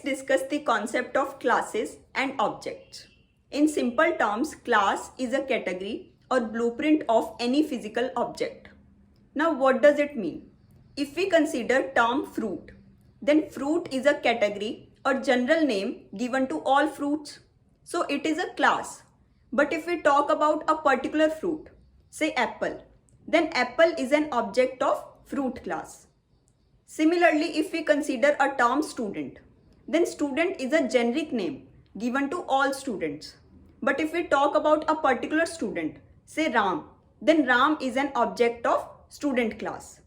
discuss the concept of classes and objects. In simple terms, class is a category or blueprint of any physical object. Now, what does it mean? If we consider term fruit, then fruit is a category or general name given to all fruits. So it is a class. But if we talk about a particular fruit, say apple, then apple is an object of fruit class. Similarly, if we consider a term student, then student is a generic name given to all students. But if we talk about a particular student, say Ram, then Ram is an object of student class.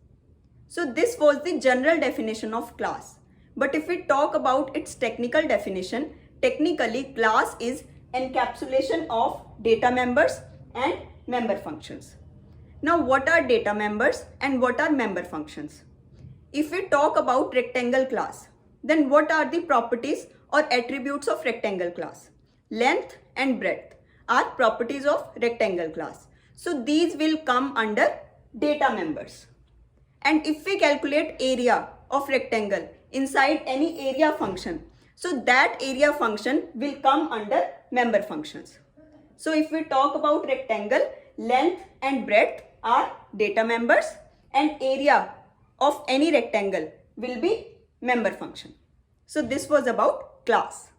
So this was the general definition of class. But if we talk about its technical definition, technically class is encapsulation of data members and member functions. Now what are data members and what are member functions? If we talk about rectangle class, then what are the properties or attributes of rectangle class? Length and breadth are properties of rectangle class. So these will come under data members. And if we calculate area of rectangle inside any area function, so that area function will come under member functions. So if we talk about rectangle, length and breadth are data members and area of any rectangle will be member function. So this was about class.